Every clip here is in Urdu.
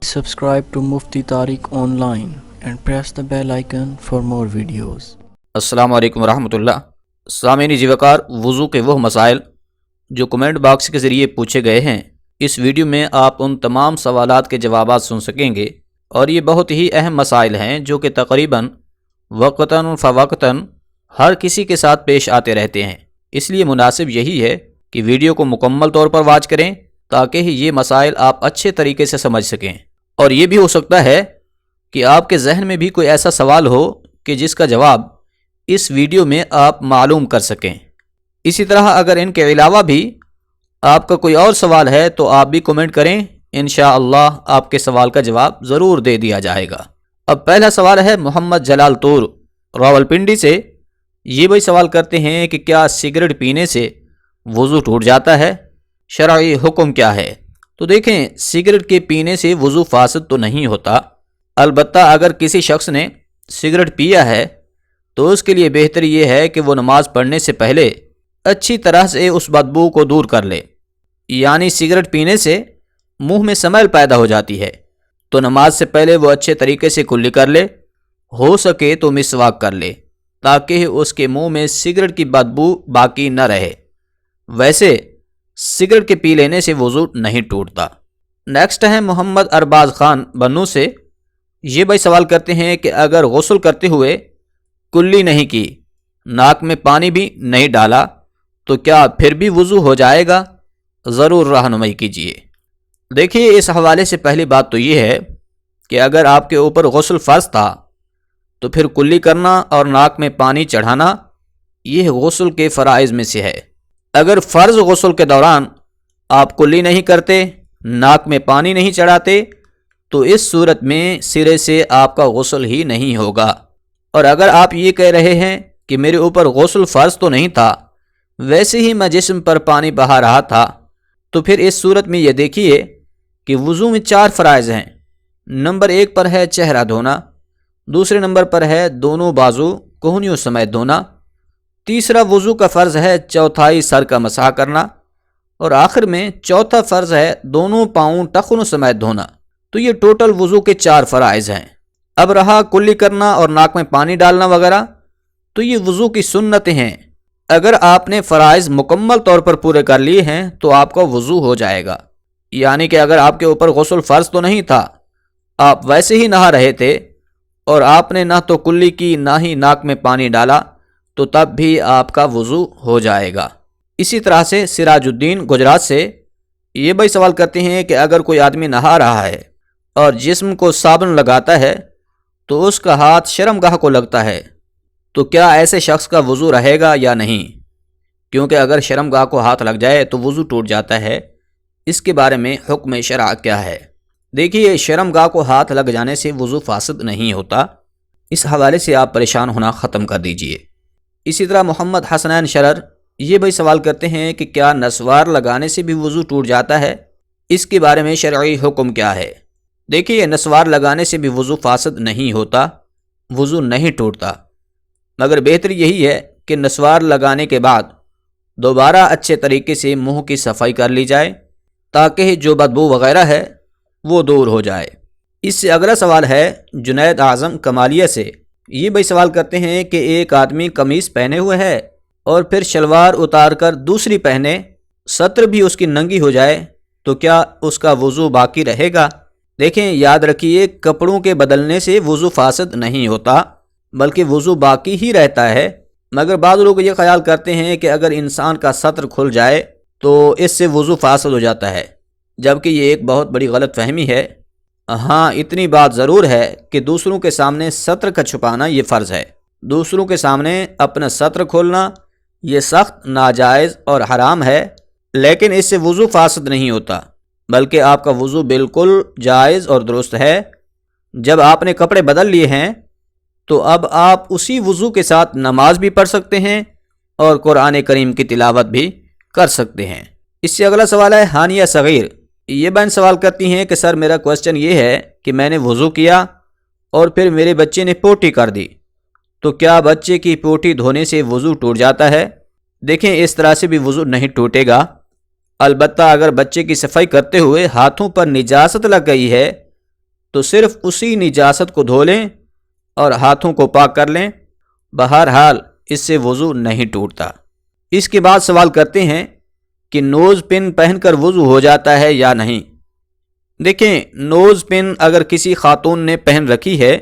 Subscribe to Mufti Tariq Online and press the bell icon for more videos. السلام علیکم ورحمۃ اللہ. سامعین جی وقار، وضو کے وہ مسائل جو کمنٹ باکس کے ذریعے پوچھے گئے ہیں، اس ویڈیو میں آپ ان تمام سوالات کے جوابات سن سکیں گے، اور یہ بہت ہی اہم مسائل ہیں جو کہ تقریباً وقتاً فوقتاً ہر کسی کے ساتھ پیش آتے رہتے ہیں. اس لیے مناسب یہی ہے کہ ویڈیو کو مکمل طور پر واچ کریں تاکہ یہ مسائل آپ اچھے طریقے سے سمجھ سکیں. اور یہ بھی ہو سکتا ہے کہ آپ کے ذہن میں بھی کوئی ایسا سوال ہو کہ جس کا جواب اس ویڈیو میں آپ معلوم کر سکیں. اسی طرح اگر ان کے علاوہ بھی آپ کا کوئی اور سوال ہے تو آپ بھی کمنٹ کریں، انشاءاللہ آپ کے سوال کا جواب ضرور دے دیا جائے گا. اب پہلا سوال ہے محمد جلال طور راولپنڈی سے. یہ بھائی سوال کرتے ہیں کہ کیا سگریٹ پینے سے وضو ٹوٹ جاتا ہے؟ شرعی حکم کیا ہے؟ تو دیکھیں، سگریٹ کے پینے سے وضو فاسد تو نہیں ہوتا، البتہ اگر کسی شخص نے سگریٹ پیا ہے تو اس کے لیے بہتر یہ ہے کہ وہ نماز پڑھنے سے پہلے اچھی طرح سے اس بدبو کو دور کر لے. یعنی سگریٹ پینے سے منہ میں سمیل پیدا ہو جاتی ہے، تو نماز سے پہلے وہ اچھے طریقے سے کلی کر لے، ہو سکے تو مسواک کر لے تاکہ اس کے منہ میں سگریٹ کی بدبو باقی نہ رہے. ویسے سگریٹ کے پی لینے سے وضو نہیں ٹوٹتا. نیکسٹ ہے محمد ارباز خان بنو سے. یہ بھائی سوال کرتے ہیں کہ اگر غسل کرتے ہوئے کلی نہیں کی، ناک میں پانی بھی نہیں ڈالا، تو کیا پھر بھی وضو ہو جائے گا؟ ضرور رہنمائی کیجیے. دیکھیے، اس حوالے سے پہلی بات تو یہ ہے کہ اگر آپ کے اوپر غسل فرض تھا تو پھر کلی کرنا اور ناک میں پانی چڑھانا یہ غسل کے فرائض میں سے ہے. اگر فرض غسل کے دوران آپ کلی نہیں کرتے، ناک میں پانی نہیں چڑھاتے، تو اس صورت میں سرے سے آپ کا غسل ہی نہیں ہوگا. اور اگر آپ یہ کہہ رہے ہیں کہ میرے اوپر غسل فرض تو نہیں تھا، ویسے ہی میں جسم پر پانی بہا رہا تھا، تو پھر اس صورت میں یہ دیکھیے کہ وضو میں 4 فرائض ہیں. نمبر 1 پر ہے چہرہ دھونا، دوسرے نمبر پر ہے دونوں بازو کوہنیوں سمیت دھونا، تیسرا وضو کا فرض ہے چوتھائی سر کا مسح کرنا، اور آخر میں چوتھا فرض ہے دونوں پاؤں ٹخنوں سمیت دھونا. تو یہ ٹوٹل وضو کے 4 فرائض ہیں. اب رہا کلی کرنا اور ناک میں پانی ڈالنا وغیرہ، تو یہ وضو کی سنتیں ہیں. اگر آپ نے فرائض مکمل طور پر پورے کر لیے ہیں تو آپ کا وضو ہو جائے گا. یعنی کہ اگر آپ کے اوپر غسل فرض تو نہیں تھا، آپ ویسے ہی نہا رہے تھے اور آپ نے نہ تو کلی کی نہ ہی ناک میں پانی ڈالا، تو تب بھی آپ کا وضو ہو جائے گا. اسی طرح سے سراج الدین گجرات سے یہ بھائی سوال کرتے ہیں کہ اگر کوئی آدمی نہا رہا ہے اور جسم کو صابن لگاتا ہے تو اس کا ہاتھ شرمگاہ کو لگتا ہے، تو کیا ایسے شخص کا وضو رہے گا یا نہیں؟ کیونکہ اگر شرمگاہ کو ہاتھ لگ جائے تو وضو ٹوٹ جاتا ہے. اس کے بارے میں حکم شرع کیا ہے؟ دیکھیے، شرمگاہ کو ہاتھ لگ جانے سے وضو فاسد نہیں ہوتا. اس حوالے سے آپ پریشان ہونا ختم کر دیجئے. اسی طرح محمد حسنین شرر یہ بھائی سوال کرتے ہیں کہ کیا نسوار لگانے سے بھی وضو ٹوٹ جاتا ہے؟ اس کے بارے میں شرعی حکم کیا ہے؟ دیکھیے، نسوار لگانے سے بھی وضو فاسد نہیں ہوتا، وضو نہیں ٹوٹتا، مگر بہتر یہی ہے کہ نسوار لگانے کے بعد دوبارہ اچھے طریقے سے منہ کی صفائی کر لی جائے تاکہ جو بدبو وغیرہ ہے وہ دور ہو جائے. اس سے اگلا سوال ہے جنید اعظم کمالیہ سے. یہ بھائی سوال کرتے ہیں کہ ایک آدمی قمیص پہنے ہوئے ہے اور پھر شلوار اتار کر دوسری پہنے، سطر بھی اس کی ننگی ہو جائے، تو کیا اس کا وضو باقی رہے گا؟ دیکھیں، یاد رکھیے، کپڑوں کے بدلنے سے وضو فاسد نہیں ہوتا بلکہ وضو باقی ہی رہتا ہے. مگر بعض لوگ یہ خیال کرتے ہیں کہ اگر انسان کا سطر کھل جائے تو اس سے وضو فاسد ہو جاتا ہے، جبکہ یہ ایک بہت بڑی غلط فہمی ہے. ہاں، اتنی بات ضرور ہے کہ دوسروں کے سامنے سطر کا چھپانا یہ فرض ہے. دوسروں کے سامنے اپنا سطر کھولنا یہ سخت ناجائز اور حرام ہے، لیکن اس سے وضو فاسد نہیں ہوتا بلکہ آپ کا وضو بالکل جائز اور درست ہے. جب آپ نے کپڑے بدل لیے ہیں تو اب آپ اسی وضو کے ساتھ نماز بھی پڑھ سکتے ہیں اور قرآن کریم کی تلاوت بھی کر سکتے ہیں. اس سے اگلا سوال ہے ہانیہ صغیر. یہ بہن سوال کرتی ہیں کہ سر، میرا کوسچن یہ ہے کہ میں نے وضو کیا اور پھر میرے بچے نے پوٹی کر دی، تو کیا بچے کی پوٹی دھونے سے وضو ٹوٹ جاتا ہے؟ دیکھیں، اس طرح سے بھی وضو نہیں ٹوٹے گا، البتہ اگر بچے کی صفائی کرتے ہوئے ہاتھوں پر نجاست لگ گئی ہے تو صرف اسی نجاست کو دھو لیں اور ہاتھوں کو پاک کر لیں، بہرحال اس سے وضو نہیں ٹوٹتا۔ اس کے بعد سوال کرتے ہیں کہ نوز پن پہن کر وضو ہو جاتا ہے یا نہیں۔ دیکھیں، نوز پن اگر کسی خاتون نے پہن رکھی ہے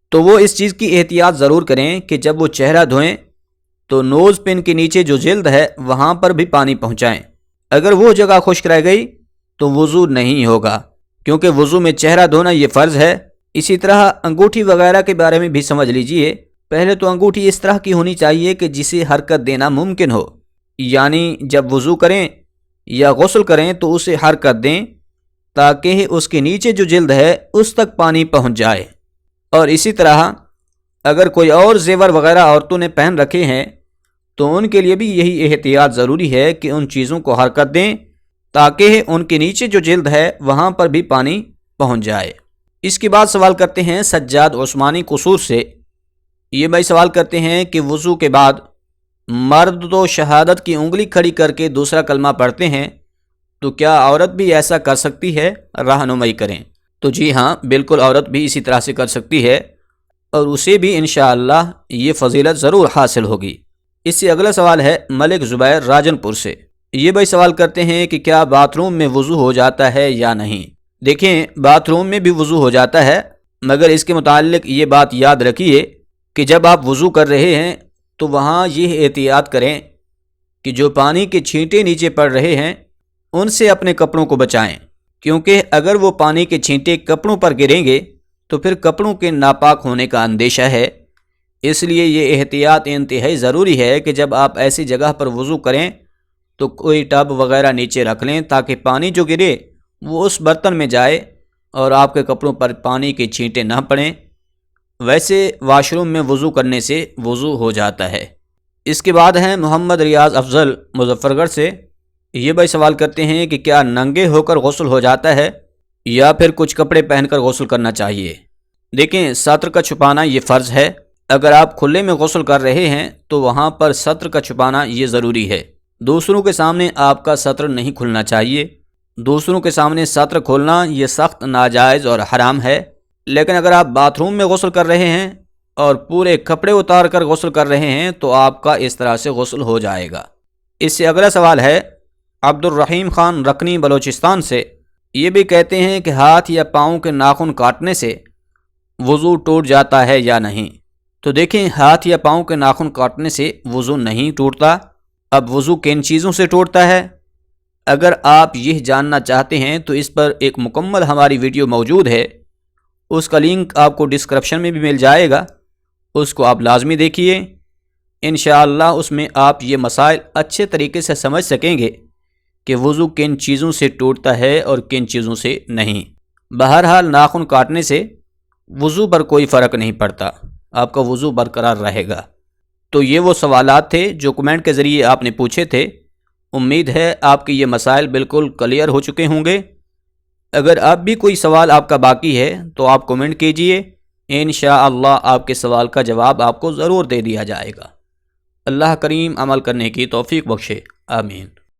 تو وہ اس چیز کی احتیاط ضرور کریں کہ جب وہ چہرہ دھوئیں تو نوز پن کے نیچے جو جلد ہے وہاں پر بھی پانی پہنچائیں۔ اگر وہ جگہ خشک رہ گئی تو وضو نہیں ہوگا، کیونکہ وضو میں چہرہ دھونا یہ فرض ہے۔ اسی طرح انگوٹھی وغیرہ کے بارے میں بھی سمجھ لیجئے۔ پہلے تو انگوٹھی اس طرح کی ہونی چاہیے کہ جسے حرکت دینا ممکن ہو، یعنی جب وضو کریں یا غسل کریں تو اسے حرکت دیں تاکہ اس کے نیچے جو جلد ہے اس تک پانی پہنچ جائے۔ اور اسی طرح اگر کوئی اور زیور وغیرہ عورتوں نے پہن رکھے ہیں تو ان کے لیے بھی یہی احتیاط ضروری ہے کہ ان چیزوں کو حرکت دیں تاکہ ان کے نیچے جو جلد ہے وہاں پر بھی پانی پہنچ جائے۔ اس کے بعد سوال کرتے ہیں سجاد عثمانی قصور سے۔ یہ بھائی سوال کرتے ہیں کہ وضو کے بعد مرد تو شہادت کی انگلی کھڑی کر کے دوسرا کلمہ پڑھتے ہیں، تو کیا عورت بھی ایسا کر سکتی ہے؟ رہنمائی کریں۔ تو جی ہاں، بالکل عورت بھی اسی طرح سے کر سکتی ہے اور اسے بھی انشاءاللہ یہ فضیلت ضرور حاصل ہوگی۔ اس سے اگلا سوال ہے ملک زبیر راجن پور سے۔ یہ بھائی سوال کرتے ہیں کہ کیا باتھ روم میں وضو ہو جاتا ہے یا نہیں؟ دیکھیں، باتھ روم میں بھی وضو ہو جاتا ہے، مگر اس کے متعلق یہ بات یاد رکھیے کہ جب آپ وضو کر رہے ہیں تو وہاں یہ احتیاط کریں کہ جو پانی کے چھینٹے نیچے پڑ رہے ہیں ان سے اپنے کپڑوں کو بچائیں، کیونکہ اگر وہ پانی کے چھینٹے کپڑوں پر گریں گے تو پھر کپڑوں کے ناپاک ہونے کا اندیشہ ہے۔ اس لیے یہ احتیاط انتہائی ضروری ہے کہ جب آپ ایسی جگہ پر وضو کریں تو کوئی ٹب وغیرہ نیچے رکھ لیں تاکہ پانی جو گرے وہ اس برتن میں جائے اور آپ کے کپڑوں پر پانی کے چھینٹے نہ پڑیں۔ ویسے واش روم میں وضو کرنے سے وضو ہو جاتا ہے۔ اس کے بعد ہیں محمد ریاض افضل مظفر گڑھ سے۔ یہ بھائی سوال کرتے ہیں کہ کیا ننگے ہو کر غسل ہو جاتا ہے یا پھر کچھ کپڑے پہن کر غسل کرنا چاہیے؟ دیکھیں، سطر کا چھپانا یہ فرض ہے۔ اگر آپ کھلے میں غسل کر رہے ہیں تو وہاں پر سطر کا چھپانا یہ ضروری ہے۔ دوسروں کے سامنے آپ کا سطر نہیں کھلنا چاہیے۔ دوسروں کے سامنے سطر کھولنا یہ سخت ناجائز اور حرام ہے۔ لیکن اگر آپ باتھ روم میں غسل کر رہے ہیں اور پورے کپڑے اتار کر غسل کر رہے ہیں تو آپ کا اس طرح سے غسل ہو جائے گا۔ اس سے اگلا سوال ہے عبد الرحیم خان رکنی بلوچستان سے۔ یہ بھی کہتے ہیں کہ ہاتھ یا پاؤں کے ناخن کاٹنے سے وضو ٹوٹ جاتا ہے یا نہیں؟ تو دیکھیں، ہاتھ یا پاؤں کے ناخن کاٹنے سے وضو نہیں ٹوٹتا۔ اب وضو کن چیزوں سے ٹوٹتا ہے؟ اگر آپ یہ جاننا چاہتے ہیں تو اس پر ایک مکمل ہماری ویڈیو موجود ہے، اس کا لنک آپ کو ڈسکرپشن میں بھی مل جائے گا، اس کو آپ لازمی دیکھیے۔ انشاءاللہ اس میں آپ یہ مسائل اچھے طریقے سے سمجھ سکیں گے کہ وضو کن چیزوں سے ٹوٹتا ہے اور کن چیزوں سے نہیں۔ بہرحال ناخن کاٹنے سے وضو پر کوئی فرق نہیں پڑتا، آپ کا وضو برقرار رہے گا۔ تو یہ وہ سوالات تھے جو کمنٹ کے ذریعے آپ نے پوچھے تھے۔ امید ہے آپ کے یہ مسائل بالکل کلیئر ہو چکے ہوں گے۔ اگر اب بھی کوئی سوال آپ کا باقی ہے تو آپ کمنٹ کیجئے، انشاءاللہ آپ کے سوال کا جواب آپ کو ضرور دے دیا جائے گا۔ اللہ کریم عمل کرنے کی توفیق بخشے، آمین۔